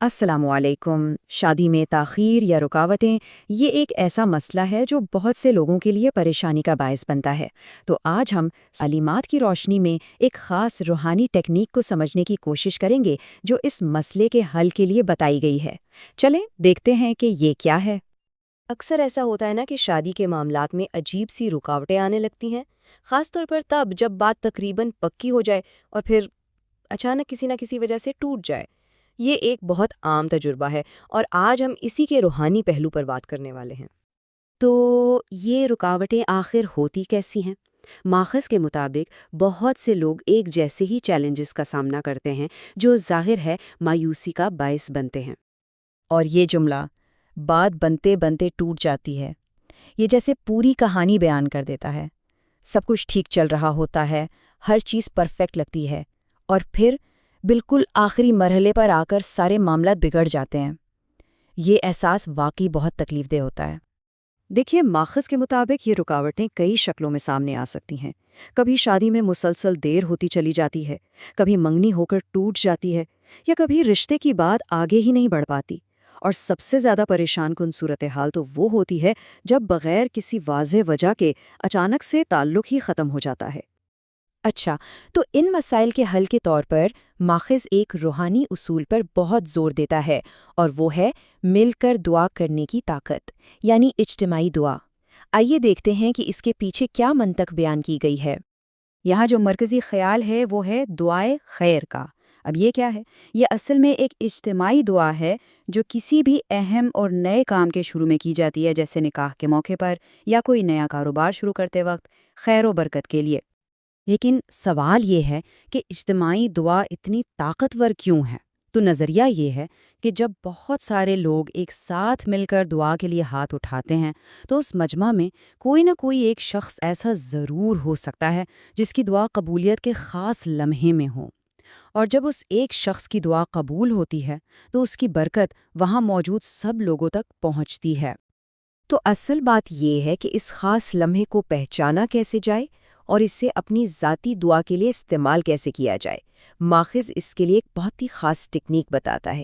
السلام علیکم۔ شادی میں تاخیر یا رکاوٹیں یہ ایک ایسا مسئلہ ہے جو بہت سے لوگوں کے لیے پریشانی کا باعث بنتا ہے۔ تو آج ہم تعلیمات کی روشنی میں ایک خاص روحانی ٹیکنیک کو سمجھنے کی کوشش کریں گے جو اس مسئلے کے حل کے لیے بتائی گئی ہے۔ چلیں دیکھتے ہیں کہ یہ کیا ہے۔ اکثر ایسا ہوتا ہے نا کہ شادی کے معاملات میں عجیب سی رکاوٹیں آنے لگتی ہیں، خاص طور پر تب جب بات تقریباً پکی ہو جائے اور پھر اچانک کسی نہ کسی وجہ سے ٹوٹ جائے۔ یہ ایک بہت عام تجربہ ہے اور آج ہم اسی کے روحانی پہلو پر بات کرنے والے ہیں۔ تو یہ رکاوٹیں آخر ہوتی کیسی ہیں؟ ماخذ کے مطابق بہت سے لوگ ایک جیسے ہی چیلنجز کا سامنا کرتے ہیں جو ظاہر ہے مایوسی کا باعث بنتے ہیں۔ اور یہ جملہ بات بنتے بنتے ٹوٹ جاتی ہے یہ جیسے پوری کہانی بیان کر دیتا ہے۔ سب کچھ ٹھیک چل رہا ہوتا ہے، ہر چیز پرفیکٹ لگتی ہے، اور پھر بالکل آخری مرحلے پر آ کر سارے معاملات بگڑ جاتے ہیں۔ یہ احساس واقعی بہت تکلیف دہ ہوتا ہے۔ دیکھیے، ماخذ کے مطابق یہ رکاوٹیں کئی شکلوں میں سامنے آ سکتی ہیں۔ کبھی شادی میں مسلسل دیر ہوتی چلی جاتی ہے، کبھی منگنی ہو کر ٹوٹ جاتی ہے، یا کبھی رشتے کی بات آگے ہی نہیں بڑھ پاتی۔ اور سب سے زیادہ پریشان کن صورتحال تو وہ ہوتی ہے جب بغیر کسی واضح وجہ کے اچانک سے تعلق ہی ختم ہو جاتا ہے۔ اچھا، تو ان مسائل کے حل کے طور پر ماخذ ایک روحانی اصول پر بہت زور دیتا ہے، اور وہ ہے مل کر دعا کرنے کی طاقت، یعنی اجتماعی دعا۔ آئیے دیکھتے ہیں کہ اس کے پیچھے کیا منطق بیان کی گئی ہے۔ یہاں جو مرکزی خیال ہے وہ ہے دعائے خیر کا۔ اب یہ کیا ہے؟ یہ اصل میں ایک اجتماعی دعا ہے جو کسی بھی اہم اور نئے کام کے شروع میں کی جاتی ہے، جیسے نکاح کے موقع پر یا کوئی نیا کاروبار شروع کرتے وقت، خیر و برکت کے لیے۔ لیکن سوال یہ ہے کہ اجتماعی دعا اتنی طاقتور کیوں ہے؟ تو نظریہ یہ ہے کہ جب بہت سارے لوگ ایک ساتھ مل کر دعا کے لیے ہاتھ اٹھاتے ہیں تو اس مجمع میں کوئی نہ کوئی ایک شخص ایسا ضرور ہو سکتا ہے جس کی دعا قبولیت کے خاص لمحے میں ہو، اور جب اس ایک شخص کی دعا قبول ہوتی ہے تو اس کی برکت وہاں موجود سب لوگوں تک پہنچتی ہے۔ تو اصل بات یہ ہے کہ اس خاص لمحے کو پہچانا کیسے جائے اور اسے اپنی ذاتی دعا کے لیے استعمال کیسے کیا جائے۔ ماخذ اس کے لیے ایک بہت ہی خاص ٹیکنیک بتاتا ہے۔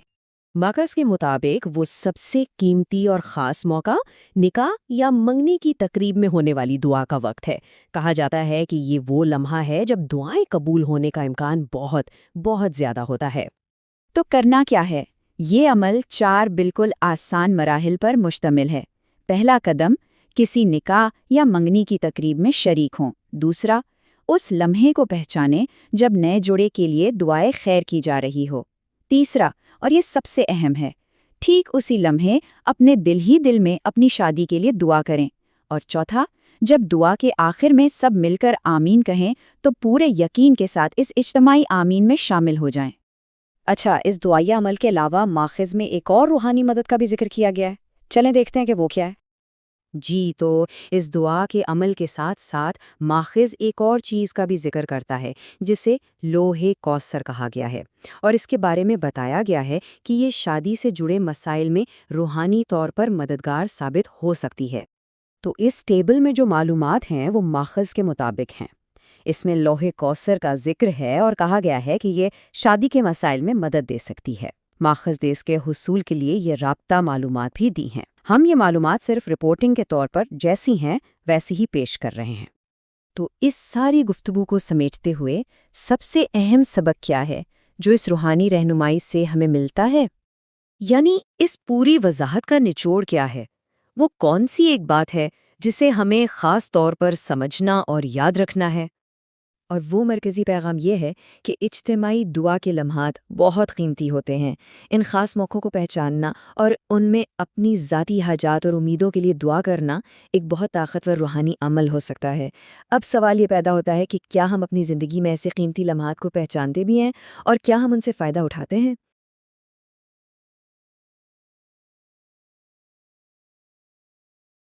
ماخذ کے مطابق وہ سب سے قیمتی اور خاص موقع نکاح یا منگنی کی تقریب میں ہونے والی دعا کا وقت ہے۔ کہا جاتا ہے کہ یہ وہ لمحہ ہے جب دعائیں قبول ہونے کا امکان بہت بہت زیادہ ہوتا ہے۔ تو کرنا کیا ہے؟ یہ عمل 4 بالکل آسان مراحل پر مشتمل ہے۔ پہلا قدم، کسی نکاح یا منگنی کی تقریب میں شریک ہوں۔ دوسرا، اس لمحے کو پہچانیں جب نئے جوڑے کے لیے دعائے خیر کی جا رہی ہو۔ تیسرا، اور یہ سب سے اہم ہے، ٹھیک اسی لمحے اپنے دل ہی دل میں اپنی شادی کے لیے دعا کریں۔ اور چوتھا، جب دعا کے آخر میں سب مل کر آمین کہیں تو پورے یقین کے ساتھ اس اجتماعی آمین میں شامل ہو جائیں۔ اچھا، اس دعائیہ عمل کے علاوہ ماخذ میں ایک اور روحانی مدد کا بھی ذکر کیا گیا ہے۔ چلیں دیکھتے ہیں کہ وہ کیا ہے۔ جی، تو اس دعا کے عمل کے ساتھ ساتھ ماخذ ایک اور چیز کا بھی ذکر کرتا ہے جسے لوح کوثر کہا گیا ہے، اور اس کے بارے میں بتایا گیا ہے کہ یہ شادی سے جڑے مسائل میں روحانی طور پر مددگار ثابت ہو سکتی ہے۔ تو اس ٹیبل میں جو معلومات ہیں وہ ماخذ کے مطابق ہیں۔ اس میں لوح کوثر کا ذکر ہے اور کہا گیا ہے کہ یہ شادی کے مسائل میں مدد دے سکتی ہے۔ ماخذ نے اس کے حصول کے لیے یہ رابطہ معلومات بھی دی ہیں۔ ہم یہ معلومات صرف رپورٹنگ کے طور پر جیسی ہیں ویسی ہی پیش کر رہے ہیں۔ تو اس ساری گفتگو کو سمیٹتے ہوئے سب سے اہم سبق کیا ہے جو اس روحانی رہنمائی سے ہمیں ملتا ہے؟ یعنی اس پوری وضاحت کا نچوڑ کیا ہے؟ وہ کون سی ایک بات ہے جسے ہمیں خاص طور پر سمجھنا اور یاد رکھنا ہے؟ اور وہ مرکزی پیغام یہ ہے کہ اجتماعی دعا کے لمحات بہت قیمتی ہوتے ہیں۔ ان خاص موقعوں کو پہچاننا اور ان میں اپنی ذاتی حاجات اور امیدوں کے لیے دعا کرنا ایک بہت طاقتور روحانی عمل ہو سکتا ہے۔ اب سوال یہ پیدا ہوتا ہے کہ کیا ہم اپنی زندگی میں ایسے قیمتی لمحات کو پہچانتے بھی ہیں اور کیا ہم ان سے فائدہ اٹھاتے ہیں؟